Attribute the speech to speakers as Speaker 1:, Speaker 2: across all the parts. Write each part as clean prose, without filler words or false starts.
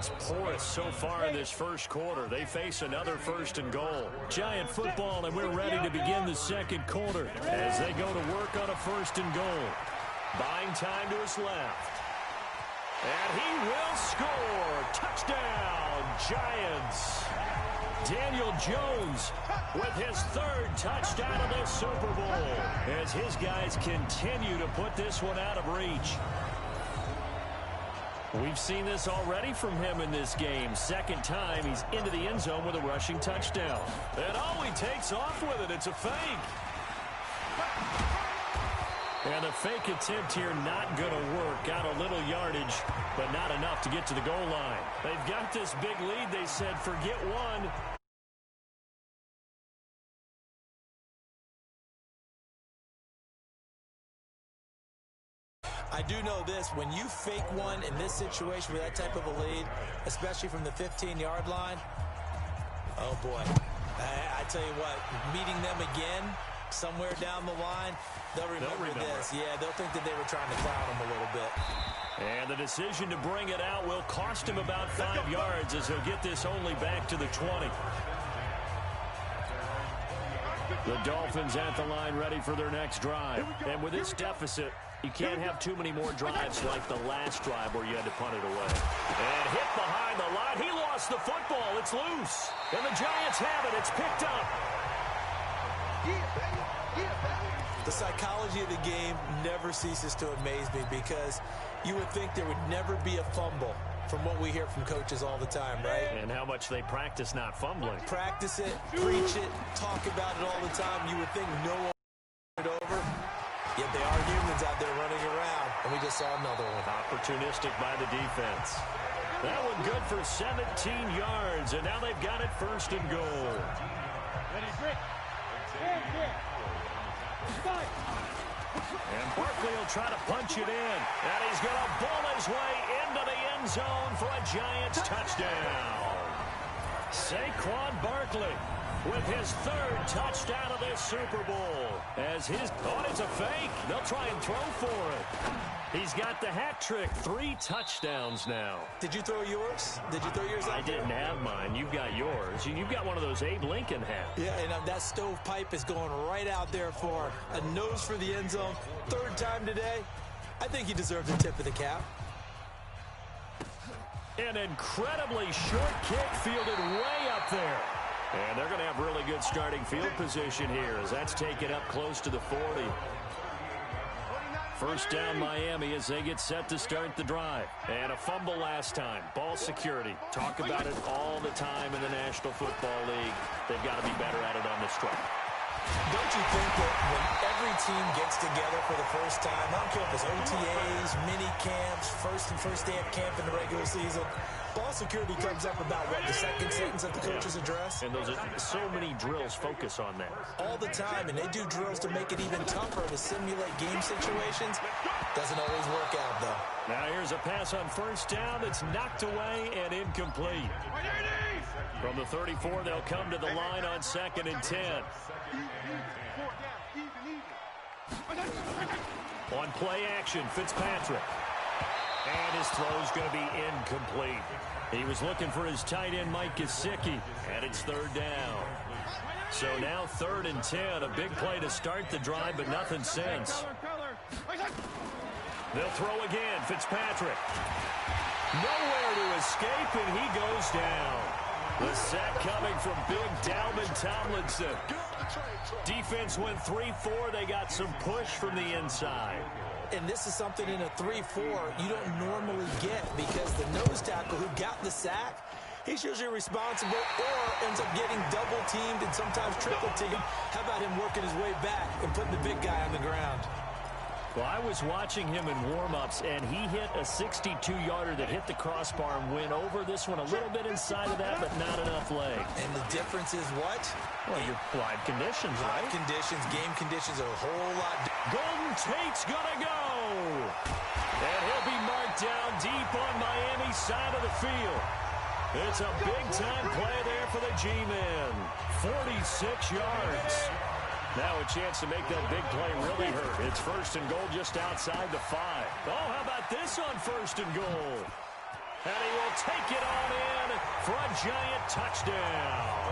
Speaker 1: Giants porous so far in this first quarter. They face another first and goal. Giant football, and we're ready to begin the second quarter as they go to work on a first and goal. Buying time to his left. And he will score. Touchdown, Giants. Daniel Jones with his third touchdown of the Super Bowl as his guys continue to put this one out of reach. We've seen this already from him in this game. Second time he's into the end zone with a rushing touchdown. And he takes off with it. It's a fake. And the fake attempt here not going to work. Got a little yardage, but not enough to get to the goal line. They've got this big lead. They said, forget one.
Speaker 2: I do know this, when you fake one in this situation with that type of a lead, especially from the 15-yard line, oh boy. I tell you what, meeting them again somewhere down the line, they'll remember this. Yeah, they'll think that they were trying to clown them a little bit.
Speaker 1: And the decision to bring it out will cost him about 5 yards as he'll get this only back to the 20. The Dolphins at the line ready for their next drive. And with this deficit, you can't have too many more drives like the last drive where you had to punt it away. And hit behind the line. He lost the football. It's loose. And the Giants have it. It's picked up.
Speaker 2: The psychology of the game never ceases to amaze me because you would think there would never be a fumble from what we hear from coaches all the time, right?
Speaker 1: And how much they practice not fumbling.
Speaker 2: Practice it, preach it, talk about it all the time. You would think no one would over. Yet they are humans out there running around, and we just saw another one.
Speaker 1: Opportunistic by the defense. That one good for 17 yards, and now they've got it first and goal. And Barkley will try to punch it in, and he's going to bull his way into the end zone for a Giants touchdown. Saquon Barkley with his third touchdown of this Super Bowl. As it's a fake. They'll try and throw for it. He's got the hat trick. 3 touchdowns now.
Speaker 2: Did you throw yours? Did you throw yours out
Speaker 1: I didn't have mine. You've got yours. You've got one of those Abe Lincoln hats.
Speaker 2: Yeah, and that stovepipe is going right out there for a nose for the end zone. Third time today. I think he deserves a tip of the cap.
Speaker 1: An incredibly short kick fielded way up there. And they're going to have really good starting field position here as that's taken up close to the 40. First down Miami as they get set to start the drive. And a fumble last time. Ball security. Talk about it all the time in the National Football League. They've got to be better at it on this drive.
Speaker 2: Don't you think that when every team gets together for the first time, I don't care if it's OTAs, mini camps, first day of camp in the regular season, ball security comes up about, what, the second sentence of the coach's address?
Speaker 1: And those are so many drills focus on that.
Speaker 2: All the time, and they do drills to make it even tougher to simulate game situations. Doesn't always work out, though.
Speaker 1: Now here's a pass on first down that's knocked away and incomplete. From the 34, they'll come to the line on 2nd and 10. On play action, Fitzpatrick. And his throw's going to be incomplete. He was looking for his tight end, Mike Gesicki, and it's 3rd down. So now 3rd and 10, a big play to start the drive, but nothing since. They'll throw again, Fitzpatrick. Nowhere to escape, and he goes down. The sack coming from big Dalvin Tomlinson. Defense went 3-4. They got some push from the inside.
Speaker 2: And this is something in a 3-4 you don't normally get because the nose tackle who got the sack, he's usually responsible or ends up getting double-teamed and sometimes triple-teamed. How about him working his way back and putting the big guy on the ground?
Speaker 1: Well, I was watching him in warm-ups, and he hit a 62-yarder that hit the crossbar and went over. This one a little bit inside of that, but not enough leg.
Speaker 2: And the difference is what?
Speaker 1: Well, your live conditions, right?
Speaker 2: Live conditions, game conditions are a whole lot different.
Speaker 1: Golden Tate's going to go. And he'll be marked down deep on Miami's side of the field. It's a big-time play there for the G-men. 46 yards. Now a chance to make that big play really hurt. It's 1st and goal just outside the 5. Oh, how about this on 1st and goal? And he will take it on in for a giant touchdown.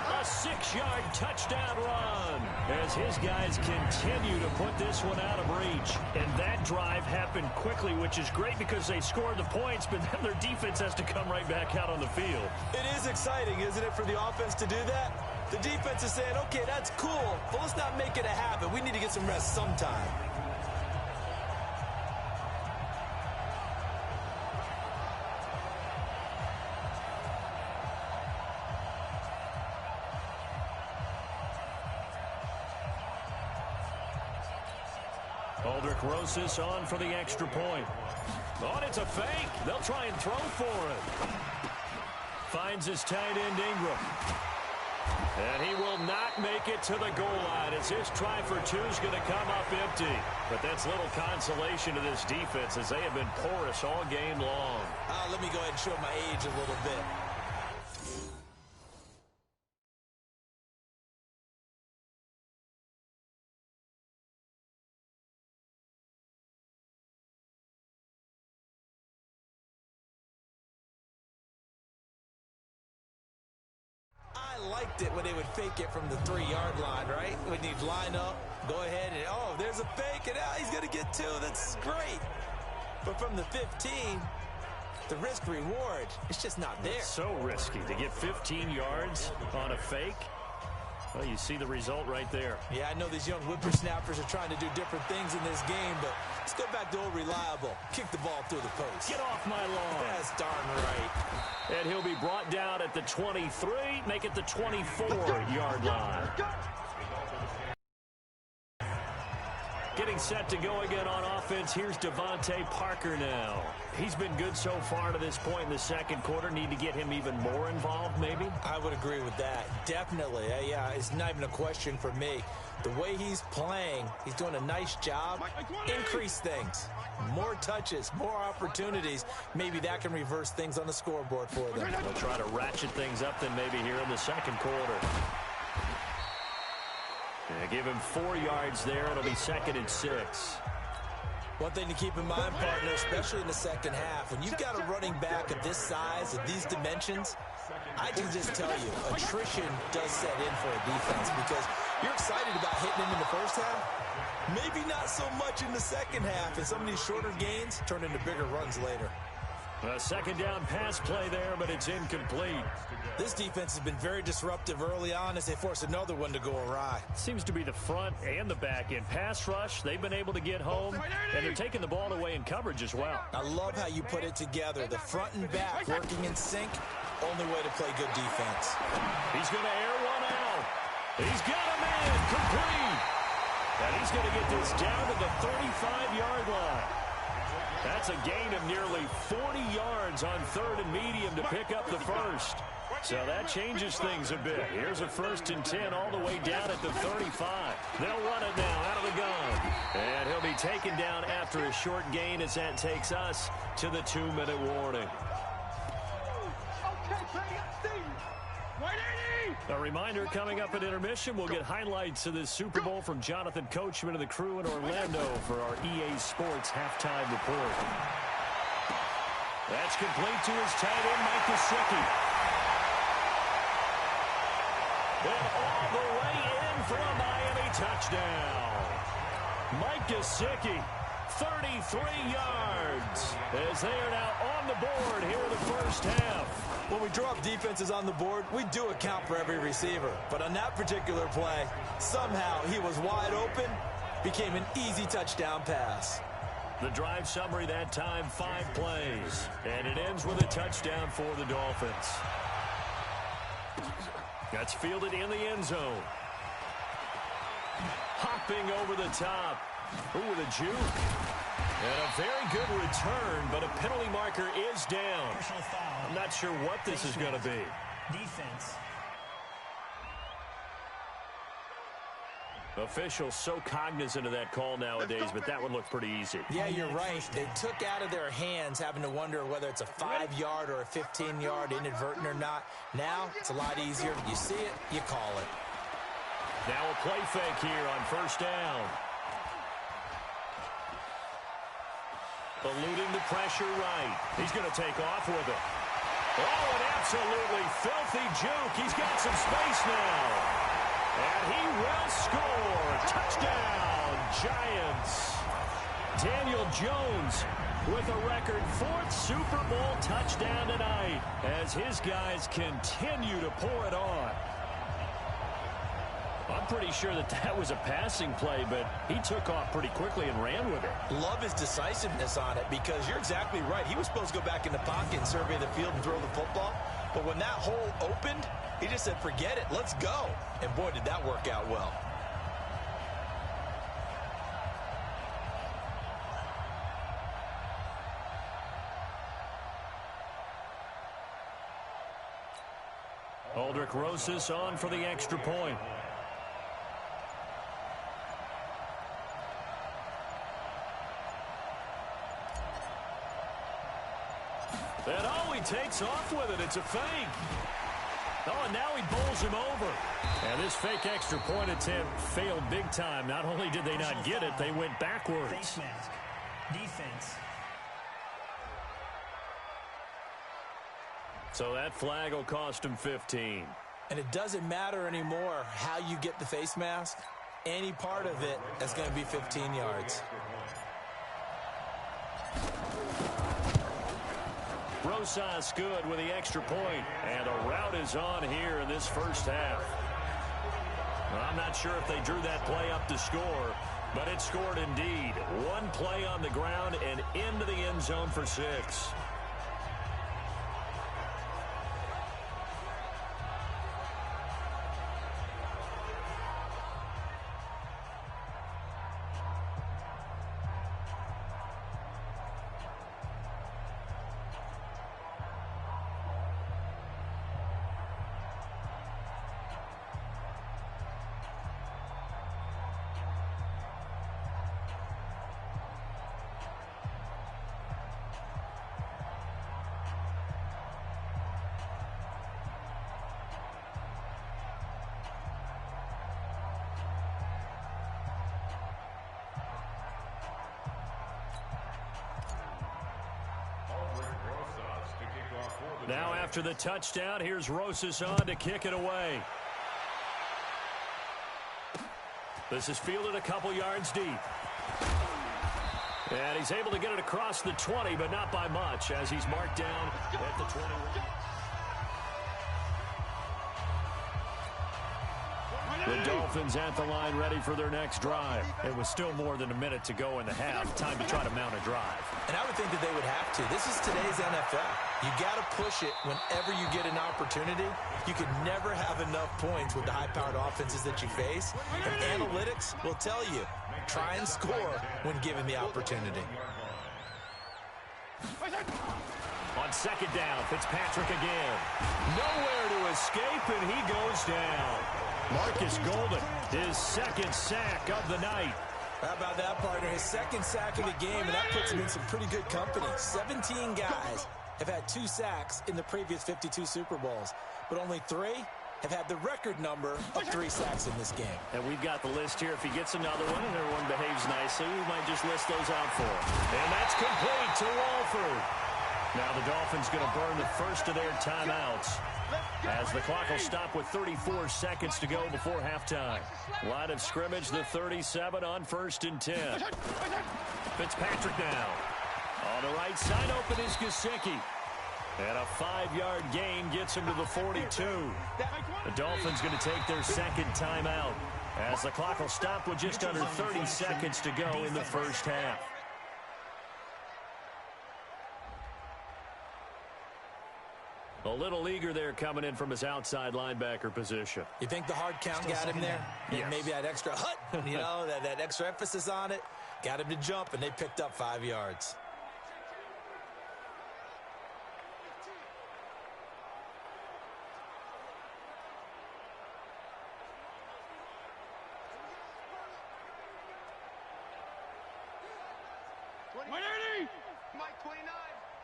Speaker 1: A 6-yard touchdown run as his guys continue to put this one out of reach. And that drive happened quickly, which is great because they scored the points, but then their defense has to come right back out on the field.
Speaker 2: It is exciting, isn't it, for the offense to do that? The defense is saying, okay, that's cool, but let's not make it a habit. We need to get some rest sometime.
Speaker 1: Aldrich Rosas on for the extra point. Oh, and it's a fake. They'll try and throw for it. Finds his tight end Ingram. And he will not make it to the goal line as his try for two is going to come up empty. But that's little consolation to this defense as they have been porous all game long.
Speaker 2: Let me go ahead and show my age a little bit. I liked it when they would fake it from the 3-yard line, right? When you'd line up, go ahead, and oh, there's a fake, and he's going to get 2. That's great. But from the 15, the risk-reward, it's just not there.
Speaker 1: It's so risky to get 15 yards on a fake. Well, you see the result right there.
Speaker 2: Yeah, I know these young whippersnappers are trying to do different things in this game, but let's go back to old reliable. Kick the ball through the post.
Speaker 1: Get off my lawn.
Speaker 2: That's darn right.
Speaker 1: And he'll be brought down at the 23, make it the 24-yard line. Getting set to go again on offense. Here's Devontae Parker now. He's been good so far to this point in the second quarter. Need to get him even more involved, maybe?
Speaker 2: I would agree with that. Definitely. Yeah, it's not even a question for me. The way he's playing, he's doing a nice job. Increase things. More touches, more opportunities. Maybe that can reverse things on the scoreboard for them.
Speaker 1: They'll try to ratchet things up then maybe here in the second quarter. Yeah, give him 4 yards there. It'll be 2nd and 6.
Speaker 2: One thing to keep in mind, partner, especially in the second half, when you've got a running back of this size, of these dimensions, I can just tell you, attrition does set in for a defense because you're excited about hitting him in the first half. Maybe not so much in the second half, and some of these shorter gains turn into bigger runs later.
Speaker 1: A second down pass play there, but it's incomplete.
Speaker 2: This defense has been very disruptive early on as they force another one to go awry.
Speaker 1: Seems to be the front and the back end. Pass rush, they've been able to get home, and they're taking the ball away in coverage as well.
Speaker 2: I love how you put it together. The front and back working in sync, only way to play good defense.
Speaker 1: He's going to air one out. He's got a man complete. And he's going to get this down to the 35-yard line. That's a gain of nearly 40 yards on 3rd and medium to pick up the first. So that changes things a bit. Here's a 1st and 10 all the way down at the 35. They'll run it now out of the gun. And he'll be taken down after a short gain as that takes us to the 2-minute warning. A reminder, coming up at intermission, we'll get highlights of this Super Bowl from Jonathan Coachman and the crew in Orlando for our EA Sports halftime report. That's complete to his tight end, Mike Gesicki. And all the way in for a Miami touchdown. Mike Gesicki, 33 yards, as they are now on the board here in the first half.
Speaker 2: When we draw up defenses on the board, we do account for every receiver. But on that particular play, somehow he was wide open, became an easy touchdown pass.
Speaker 1: The drive summary that time, 5 plays. And it ends with a touchdown for the Dolphins. That's fielded in the end zone. Hopping over the top. Ooh, with a juke. And a very good return, but a penalty marker is down. I'm not sure what this is going to be.
Speaker 3: Defense.
Speaker 1: Officials so cognizant of that call nowadays, but that one looked pretty easy.
Speaker 2: Yeah, you're right. They took out of their hands having to wonder whether it's a 5-yard or a 15-yard inadvertent or not. Now, it's a lot easier. You see it, you call it.
Speaker 1: Now a play fake here on 1st down. Eluding the pressure right. He's going to take off with it. Oh, an absolutely filthy juke. He's got some space now. And he will score. Touchdown, Giants. Daniel Jones with a record 4th Super Bowl touchdown tonight as his guys continue to pour it on. I'm pretty sure that was a passing play, but he took off pretty quickly and ran with it.
Speaker 2: Love his decisiveness on it because you're exactly right. He was supposed to go back in the pocket and survey the field and throw the football. But when that hole opened, he just said, forget it, let's go. And boy, did that work out well.
Speaker 1: Aldrich Rosas on for the extra point. And oh, he takes off with it. It's a fake. Oh, and now he bowls him over. And this fake extra point attempt failed big time. Not only did they not get it, they went backwards.
Speaker 3: Face mask. Defense.
Speaker 1: So that flag will cost him 15.
Speaker 2: And it doesn't matter anymore how you get the face mask. Any part of it is going to be 15 yards.
Speaker 1: Rosas good with the extra point. And a rout is on here in this first half. Well, I'm not sure if they drew that play up to score, but it scored indeed. One play on the ground and into the end zone for 6. Now after the touchdown, here's Rosas on to kick it away. This is fielded a couple yards deep. And he's able to get it across the 20, but not by much as he's marked down at the 21. The Dolphins at the line ready for their next drive. It was still more than a minute to go in the half. Time to try to mount a drive.
Speaker 2: And I would think that they would have to. This is today's NFL. You got to push it whenever you get an opportunity. You can never have enough points with the high-powered offenses that you face. And analytics will tell you, try and score when given the opportunity.
Speaker 1: On second down, Fitzpatrick again. Nowhere to escape, and he goes down. Marcus Golden, his second sack of the night.
Speaker 2: How about that, partner? His second sack of the game, and that puts him in some pretty good company. 17 guys have had 2 sacks in the previous 52 Super Bowls, but only 3 have had the record number of 3 sacks in this game.
Speaker 1: And we've got the list here. If he gets another one and everyone behaves nicely, we might just list those out for him. And that's complete to Walford. Now the Dolphins going to burn the first of their timeouts as the clock will stop with 34 seconds to go before halftime. Line of scrimmage, the 37 on 1st and 10. Fitzpatrick now. On the right side, open is Gesicki. And a 5-yard gain gets him to the 42. The Dolphins going to take their second timeout as the clock will stop with just under 30 seconds to go in the first half. A little eager there coming in from his outside linebacker position.
Speaker 2: You think the hard count got him there?
Speaker 1: Yes.
Speaker 2: Maybe that extra hut, you know, that extra emphasis on it. Got him to jump, and they picked up 5 yards.
Speaker 4: Mike 29.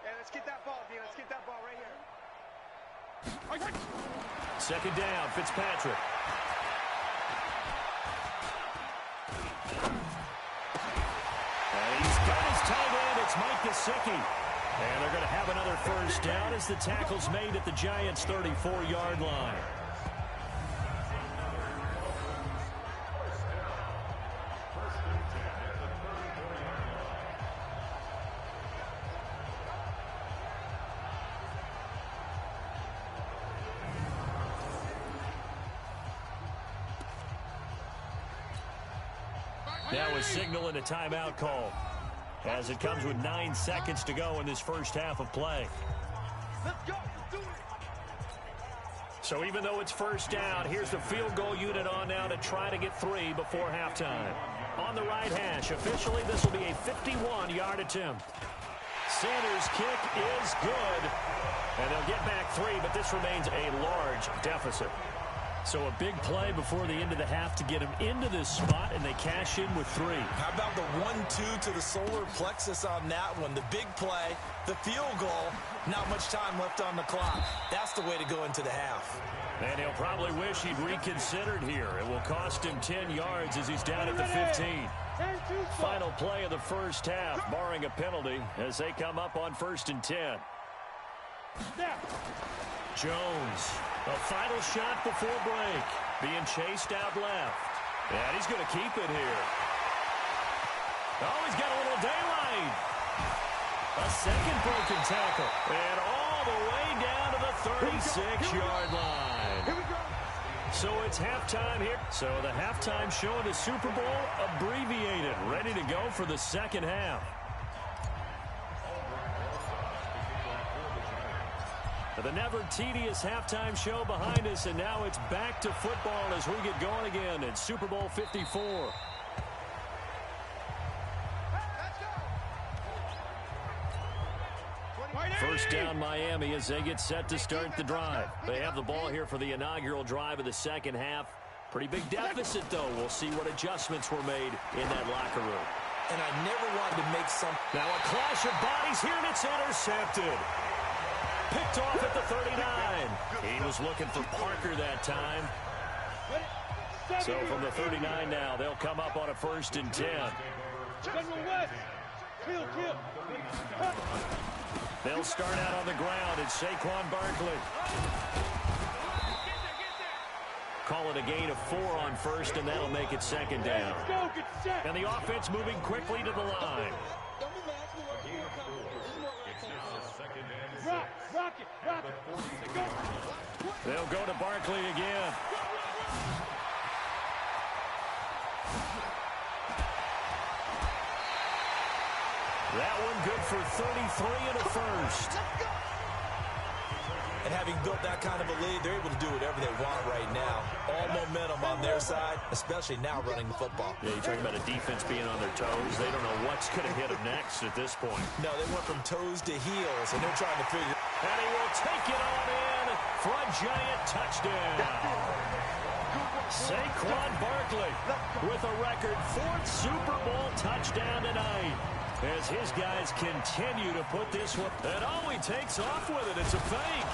Speaker 4: Yeah, let's get that ball, D. Let's get that ball right here.
Speaker 1: Second down, Fitzpatrick. And he's got his tight end. It's Mike Gesicki. And they're going to have another first down as the tackle's made at the Giants' 34-yard line. Now a signal and a timeout call, as it comes with 9 seconds to go in this first half of play.
Speaker 4: Let's go. Let's do it.
Speaker 1: So even though it's first down, here's the field goal unit on now to try to get 3 before halftime. On the right hash, officially this will be a 51-yard attempt. Sanders' kick is good, and they'll get back 3, but this remains a large deficit. So a big play before the end of the half to get him into this spot, and they cash in with 3.
Speaker 2: How about the 1-2 to the solar plexus on that one? The big play, the field goal, not much time left on the clock. That's the way to go into the half.
Speaker 1: And he'll probably wish he'd reconsidered here. It will cost him 10 yards as he's down at the 15. Final play of the first half, barring a penalty, as they come up on 1st and 10. Jones, a final shot before break, being chased out left. And he's going to keep it here. Oh, he's got a little daylight. A second broken tackle. And all the way down to the 36-yard line.
Speaker 4: Here we go.
Speaker 1: So it's halftime here. So the halftime show of the Super Bowl abbreviated, ready to go for the second half. The never-tedious halftime show behind us, and now it's back to football as we get going again in Super Bowl 54. First down Miami as they get set to start the drive. They have the ball here for the inaugural drive of the second half. Pretty big deficit, though. We'll see what adjustments were made in that locker room.
Speaker 2: And I never wanted to make some...
Speaker 1: Now a clash of bodies here, and it's intercepted. Picked off at the 39. He was looking for Parker that time. So from the 39 now, they'll come up on a 1st and 10. They'll start out on the ground. It's Saquon Barkley. Call it a gain of 4 on 1st, and that'll make it 2nd down. And the offense moving quickly to the line. They'll go to Barkley again. That one good for 33 and a 1st.
Speaker 2: And having built that kind of a lead, they're able to do whatever they want right now. All momentum on their side, especially now running the football.
Speaker 1: Yeah, you're talking about a defense being on their toes. They don't know what's going to hit them next at this point.
Speaker 2: No, they went from toes to heels, and they're trying to figure...
Speaker 1: And he will take it on in for a giant touchdown. Saquon Barkley with a record 4th Super Bowl touchdown tonight, as his guys continue to put this one. And oh, he takes off with it. It's a fake.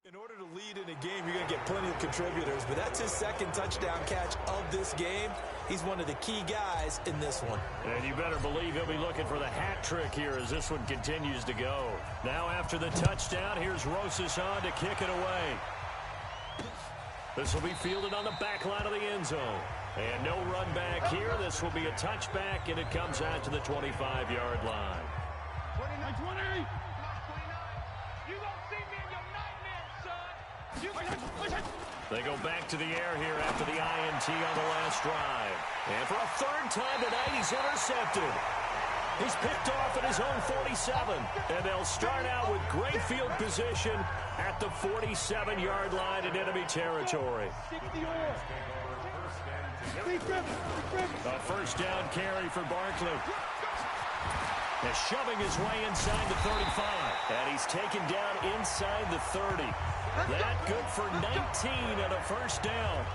Speaker 2: In order to lead in a game, you're going to get plenty of contributors, but that's his 2nd touchdown catch of this game. He's one of the key guys in this one.
Speaker 1: And you better believe he'll be looking for the hat trick here as this one continues to go. Now after the touchdown, here's Rosas on to kick it away. This will be fielded on the back line of the end zone. And no run back here. This will be a touchback, and it comes out to the 25-yard line.
Speaker 4: 20. You won't see me in your nightmares, son.
Speaker 1: They go back to the air here after the INT on the last drive. And for a 3rd time tonight, he's intercepted. He's picked off at his own 47. And they'll start out with great field position at the 47-yard line in enemy territory. A first down carry for Barkley. Is shoving his way inside the 35. And he's taken down inside the 30. That good for 19 and a first down.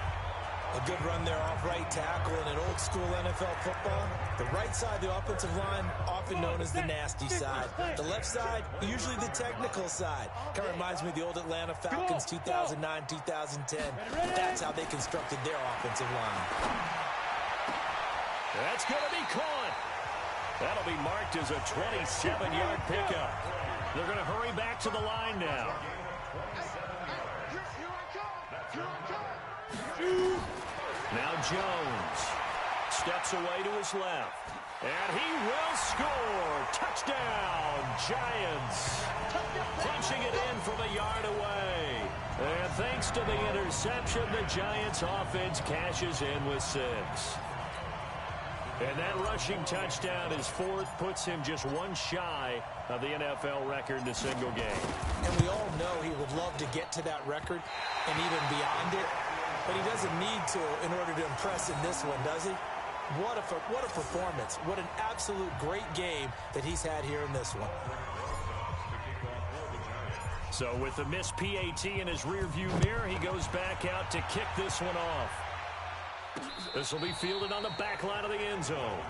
Speaker 2: A good run there off right tackle in an old-school NFL football. The right side of the offensive line, often known as the nasty side. The left side, usually the technical side. Kind of reminds me of the old Atlanta Falcons 2009-2010. That's how they constructed their offensive line.
Speaker 1: That's going to be caught. That'll be marked as a 27-yard pickup. They're going to hurry back to the line now. Now Jones steps away to his left. And he will score. Touchdown, Giants. Punching it in from a yard away. And thanks to the interception, the Giants offense cashes in with 6. And that rushing touchdown, his 4th, puts him just one shy of the NFL record in a single game.
Speaker 2: And we all know he would love to get to that record and even beyond it. But he doesn't need to in order to impress in this one, does he? What a performance. What an absolute great game that he's had here in this one.
Speaker 1: So with the missed PAT in his rearview mirror, he goes back out to kick this one off. This will be fielded on the back line of the end zone.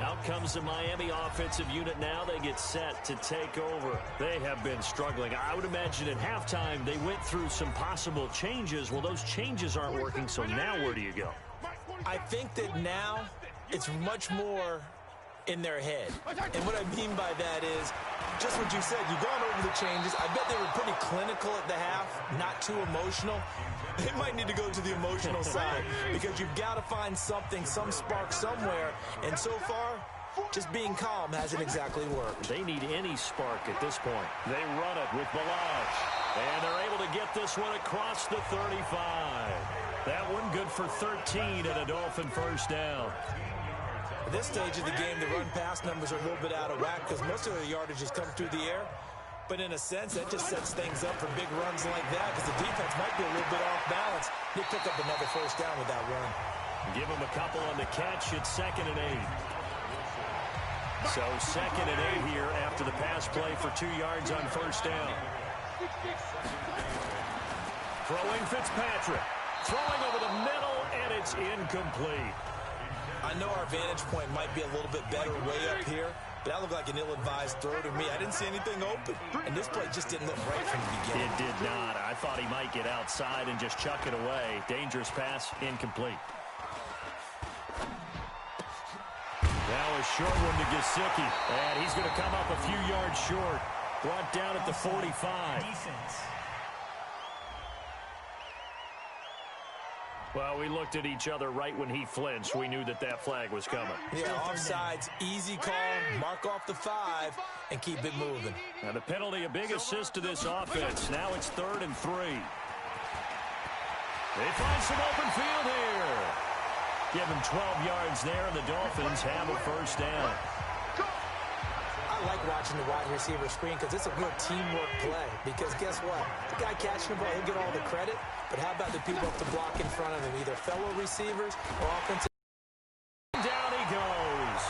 Speaker 1: Out comes the Miami offensive unit now. They get set to take over. They have been struggling. I would imagine at halftime they went through some possible changes. Well, those changes aren't working, so now where do you go?
Speaker 2: I think that now it's much more in their head. And what I mean by that is just what you said. You've gone over the changes. I bet they were pretty clinical at the half, not too emotional. They might need to go to the emotional side because you've got to find something, some spark somewhere. And so far, just being calm hasn't exactly worked.
Speaker 1: They need any spark at this point. They run it with Balaj. And they're able to get this one across the 35. That one good for 13 and a Dolphin first down.
Speaker 2: At this stage of the game, the run-pass numbers are a little bit out of whack because most of the yardage has come through the air. But in a sense, that just sets things up for big runs like that because the defense might be a little bit off balance. They pick up another first down with that run.
Speaker 1: Give them a couple on the catch. It's 2nd and 8. So 2nd and 8 here after the pass play for 2 yards on first down. Throwing Fitzpatrick. Throwing over the middle, and it's incomplete.
Speaker 2: I know our vantage point might be a little bit better way up here, but that looked like an ill-advised throw to me. I didn't see anything open, and this play just didn't look right from the beginning.
Speaker 1: It did not. I thought he might get outside and just chuck it away. Dangerous pass, incomplete. Now a short one to Gesicki, and he's going to come up a few yards short. Brought down at the 45.
Speaker 3: Defense.
Speaker 1: Well, we looked at each other right when he flinched. We knew that that flag was coming.
Speaker 2: Yeah, offsides, easy call, mark off the 5, and keep it moving.
Speaker 1: And the penalty, a big assist to this offense. Now it's 3rd and 3. They find some open field here. Give him 12 yards there, and the Dolphins have a first down.
Speaker 2: I like watching the wide receiver screen because it's a real teamwork play. Because guess what? The guy catching the ball, he'll get all the credit. But how about the people up to block in front of him, either fellow receivers or offensive?
Speaker 1: Down he goes.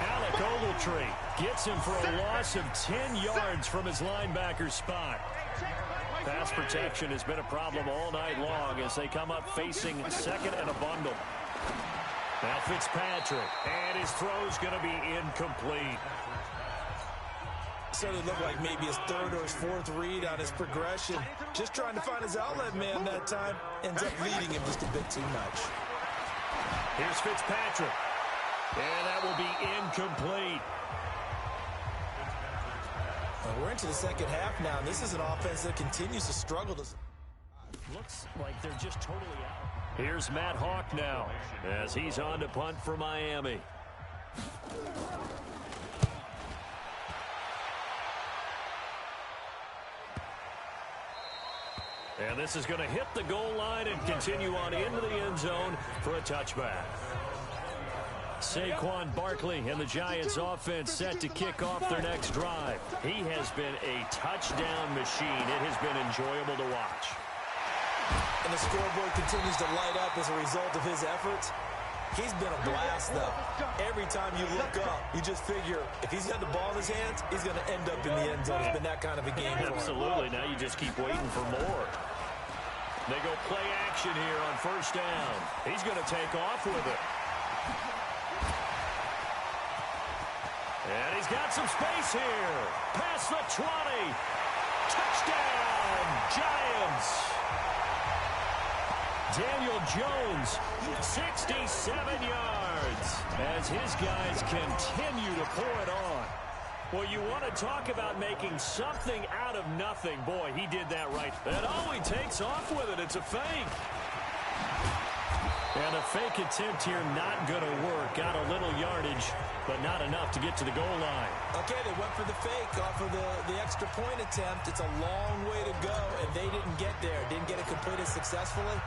Speaker 1: Alec Ogletree gets him for a loss of 10 yards from his linebacker spot. Pass protection has been a problem all night long as they come up facing 2nd and a bundle. Now Fitzpatrick, and his throw's going to be incomplete.
Speaker 2: Certainly looked like maybe his 3rd or his 4th read on his progression. Just trying to find his outlet man that time. Ends up leading him just a bit too much.
Speaker 1: Here's Fitzpatrick. And that will be incomplete.
Speaker 2: Well, we're into the 2nd half now, and this is an offense that continues to struggle.
Speaker 1: Looks like they're just totally out. Here's Matt Hawk now as he's on to punt for Miami. And this is going to hit the goal line and continue on into the end zone for a touchback. Saquon Barkley and the Giants offense set to kick off their next drive. He has been a touchdown machine. It has been enjoyable to watch.
Speaker 2: And the scoreboard continues to light up as a result of his efforts. He's been a blast, though. Every time you look up, you just figure if he's got the ball in his hands, he's going to end up in the end zone. It's been that kind of a game for him.
Speaker 1: Absolutely. Now you just keep waiting for more. They go play action here on first down. He's going to take off with it. And he's got some space here. Past the 20. Touchdown, Giants. Daniel Jones, 67 yards, as his guys continue to pour it on. Well, you want to talk about making something out of nothing. Boy, he did that right. And oh, he takes off with it. It's a fake. And a fake attempt here not going to work. Got a little yardage, but not enough to get to the goal line.
Speaker 2: Okay, they went for the fake off of the extra point attempt. It's a long way to go, and they didn't get there. Didn't get it completed successfully.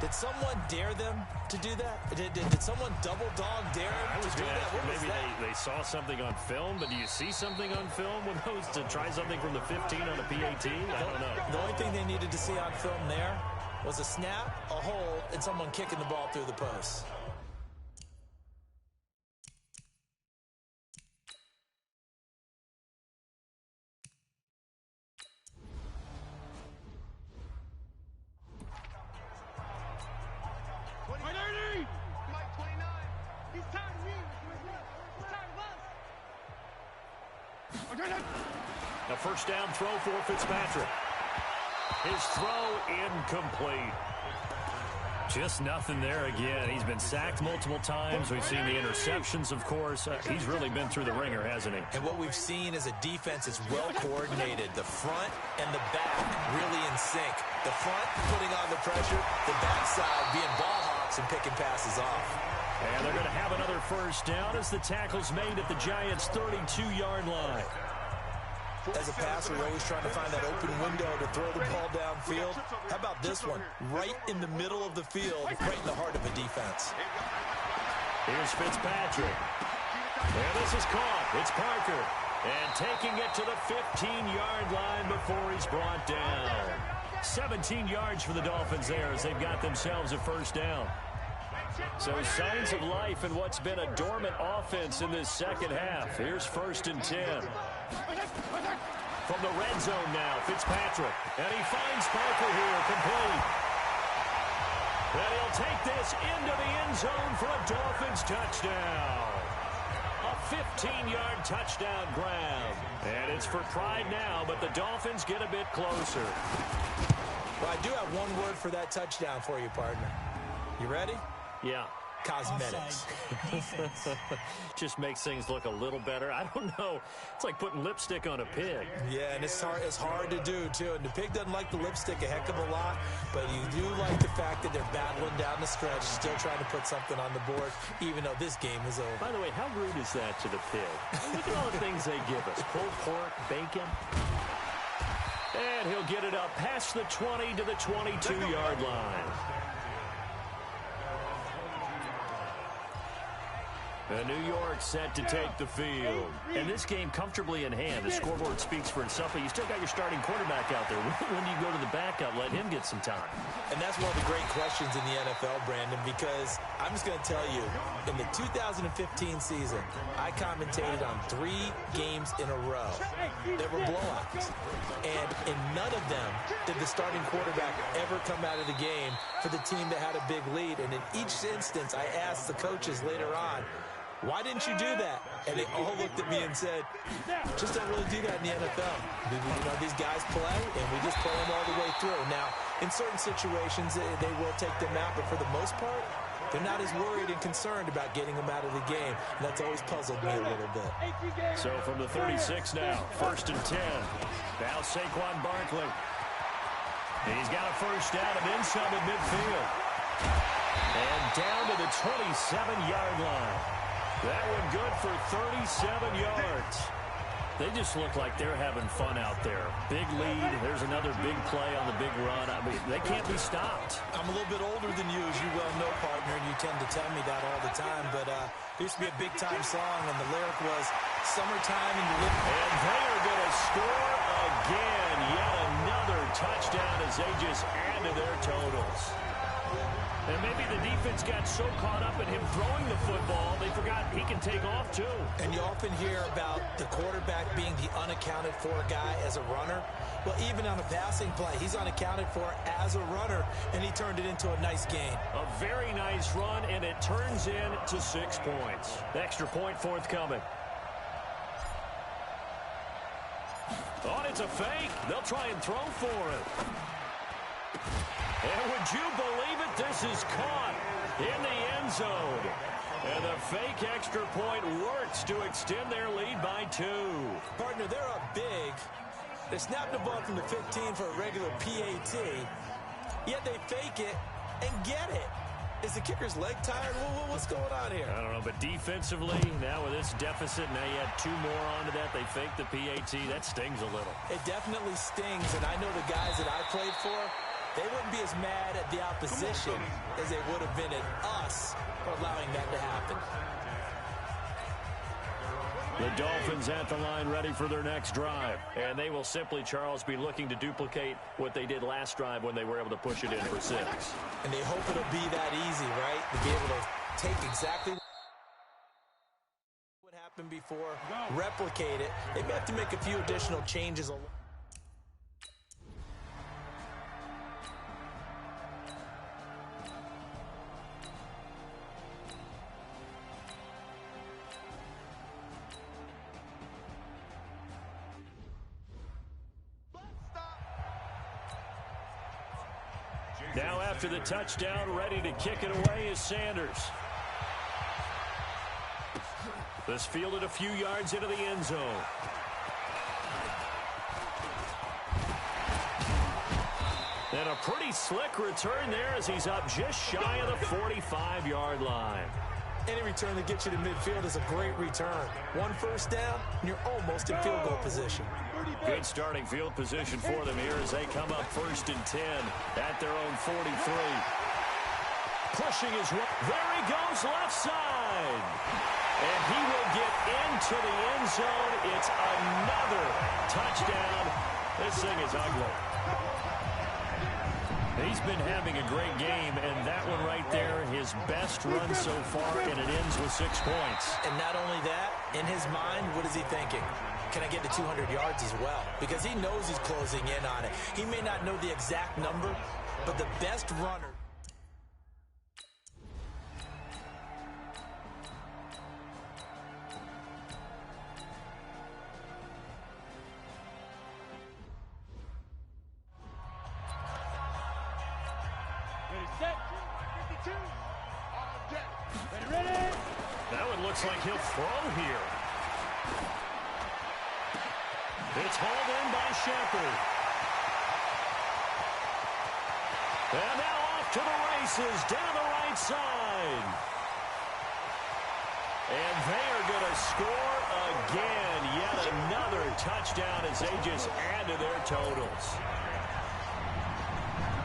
Speaker 2: Did someone dare them to do that? Did someone double dog dare them to do that? What was
Speaker 1: maybe
Speaker 2: that?
Speaker 1: they saw something on film, but do you see something on film with those to try something from the 15 on a PAT? I don't know.
Speaker 2: The only thing they needed to see on film there was a snap, a hold, and someone kicking the ball through the post.
Speaker 4: Mike 29. He's tired of me. He's tired of us.
Speaker 1: A first down throw for Fitzpatrick. His throw incomplete. Just nothing there again. He's been sacked multiple times. We've seen the interceptions, of course. He's really been through the ringer, hasn't he?
Speaker 2: And what we've seen is a defense that's well coordinated. The front and the back really in sync. The front putting on the pressure, the backside being ball hawks and picking passes off.
Speaker 1: And they're going to have another first down as the tackle's made at the Giants' 32-yard line.
Speaker 2: As a passer, you're always trying to find that open window to throw the ball downfield. How about this one? Right in the middle of the field, right in the heart of a defense.
Speaker 1: Here's Fitzpatrick. And this is caught. It's Parker. And taking it to the 15-yard line before he's brought down. 17 yards for the Dolphins there as they've got themselves a first down. So signs of life in what's been a dormant offense in this second half. Here's 1st and 10. From the red zone now, Fitzpatrick. And he finds Parker here, complete. And he'll take this into the end zone for a Dolphins touchdown. A 15-yard touchdown grab. And it's for pride now, but the Dolphins get a bit closer.
Speaker 2: Well, I do have one word for that touchdown for you, partner. You ready?
Speaker 1: Yeah.
Speaker 2: Cosmetics.
Speaker 1: Just makes things look a little better. I don't know. It's like putting lipstick on a pig.
Speaker 2: Yeah, and it's hard to do, too. And the pig doesn't like the lipstick a heck of a lot, but you do like the fact that they're battling down the stretch, still trying to put something on the board, even though this game is over.
Speaker 1: By the way, how rude is that to the pig? Look at all the things they give us. Pulled pork, bacon. And he'll get it up past the 20 to the 22-yard line. And New York set to take the field. And this game comfortably in hand. The scoreboard speaks for itself, but you still got your starting quarterback out there. When do you go to the backup? Let him get some time.
Speaker 2: And that's one of the great questions in the NFL, Brandon, because I'm just going to tell you, in the 2015 season, I commentated on 3 games in a row. They were blowouts. And in none of them did the starting quarterback ever come out of the game for the team that had a big lead. And in each instance, I asked the coaches later on, why didn't you do that? And they all looked at me and said, just don't really do that in the NFL. You know, these guys play, and we just play them all the way through. Now, in certain situations, they will take them out, but for the most part, they're not as worried and concerned about getting them out of the game. And that's always puzzled me a little bit.
Speaker 1: So from the 36 now, 1st and 10. Now Saquon Barkley. He's got a first down and then some at midfield. And down to the 27-yard line. That one good for 37 yards. They just look like they're having fun out there. Big lead. There's another big play on the big run. I mean, they can't be stopped.
Speaker 2: I'm a little bit older than you, as you well know, partner, and you tend to tell me that all the time. But there used to be a big-time song, and the lyric was, "Summertime and you live."
Speaker 1: And they are going to score again. Yet another touchdown as they just add to their totals. And maybe the defense got so caught up in him throwing the football, they forgot he can take off too.
Speaker 2: And you often hear about the quarterback being the unaccounted for guy as a runner. Well, even on a passing play, he's unaccounted for as a runner, and he turned it into a nice gain.
Speaker 1: A very nice run, and it turns into 6 points. The extra point forthcoming. Oh, it's a fake. They'll try and throw for it. And would you believe it? This is caught in the end zone. And the fake extra point works to extend their lead by 2.
Speaker 2: Partner, they're up big. They snapped the ball from the 15 for a regular PAT, yet they fake it and get it. Is the kicker's leg tired? What's going on here?
Speaker 1: I don't know, but defensively, now with this deficit, now you add 2 more onto that. They fake the PAT. That stings a little.
Speaker 2: It definitely stings, and I know the guys that I played for, they wouldn't be as mad at the opposition as they would have been at us for allowing that to happen.
Speaker 1: The Dolphins at the line ready for their next drive. And they will simply, Charles, be looking to duplicate what they did last drive when they were able to push it in for 6.
Speaker 2: And they hope it'll be that easy, right? To be able to take exactly what happened before, replicate it. They may have to make a few additional changes.
Speaker 1: Now after the touchdown, ready to kick it away is Sanders. This fielded a few yards into the end zone. And a pretty slick return there as he's up just shy of the 45-yard line.
Speaker 2: Any return that gets you to midfield is a great return. 1 first down, and you're almost in field goal position.
Speaker 1: Good starting field position for them here as they come up 1st and 10 at their own 43. Pushing his way. There he goes, left side. And he will get into the end zone. It's another touchdown. This thing is ugly. He's been having a great game, and that one right there, his best run so far, and it ends with 6 points.
Speaker 2: And not only that, in his mind, what is he thinking? Can I get to 200 yards as well? Because he knows he's closing in on it. He may not know the exact number, but the best runner.
Speaker 1: That one looks like he'll throw here. It's hauled in by Shepard. And now off to the races, down the right side. And they are going to score again. Yet another touchdown as they just add to their totals.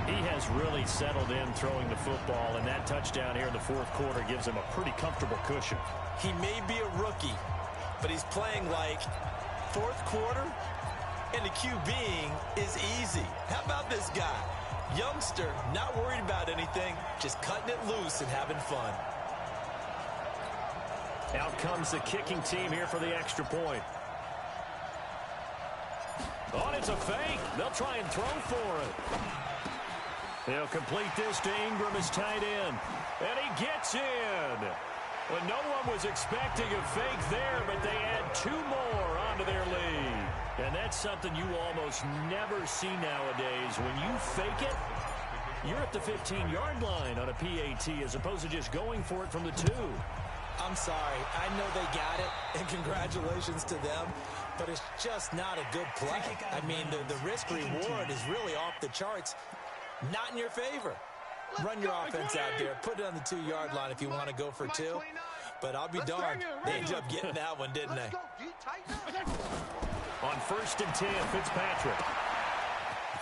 Speaker 1: He has really settled in throwing the football, and that touchdown here in the 4th quarter gives him a pretty comfortable cushion.
Speaker 2: He may be a rookie, but he's playing like 4th quarter, and the QBing is easy. How about this guy? Youngster, not worried about anything, just cutting it loose and having fun.
Speaker 1: Out comes the kicking team here for the extra point. Oh, it's a fake. They'll try and throw for it. They'll complete this to Ingram as tight end. And he gets in. Well, no one was expecting a fake there, but they add 2 more onto their lead. And that's something you almost never see nowadays. When you fake it, you're at the 15-yard line on a PAT as opposed to just going for it from the 2.
Speaker 2: I'm sorry. I know they got it, and congratulations to them, but it's just not a good play. I mean, the risk-reward is really off the charts. Not in your favor. Run your offense out there. Put it on the 2-yard line if you want to go for 2. But I'll be darned. They ended up getting that one, didn't they?
Speaker 1: On 1st and 10, Fitzpatrick.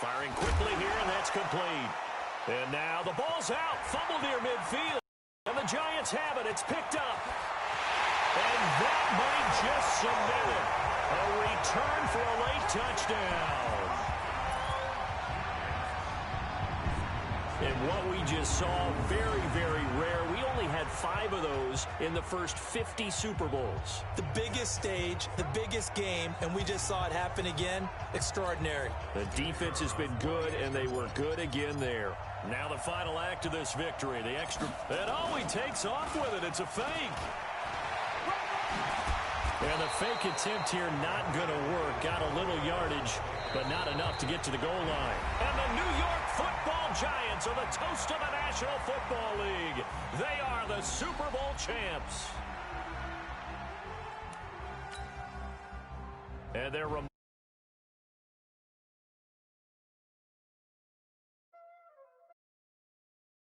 Speaker 1: Firing quickly here, and that's complete. And now the ball's out. Fumble near midfield. And the Giants have it. It's picked up. And that might just cement it. A return for a late touchdown. And what we just saw, very, very rare. We only had 5 of those in the first 50 Super Bowls.
Speaker 2: The biggest stage, the biggest game, and we just saw it happen again. Extraordinary.
Speaker 1: The defense has been good, and they were good again there. Now the final act of this victory, the extra. And oh, he takes off with it. It's a fake. And the fake attempt here not going to work. Got a little yardage, but not enough to get to the goal line. And the New York Football Giants are the toast of the National Football League. They are the Super Bowl champs. And they're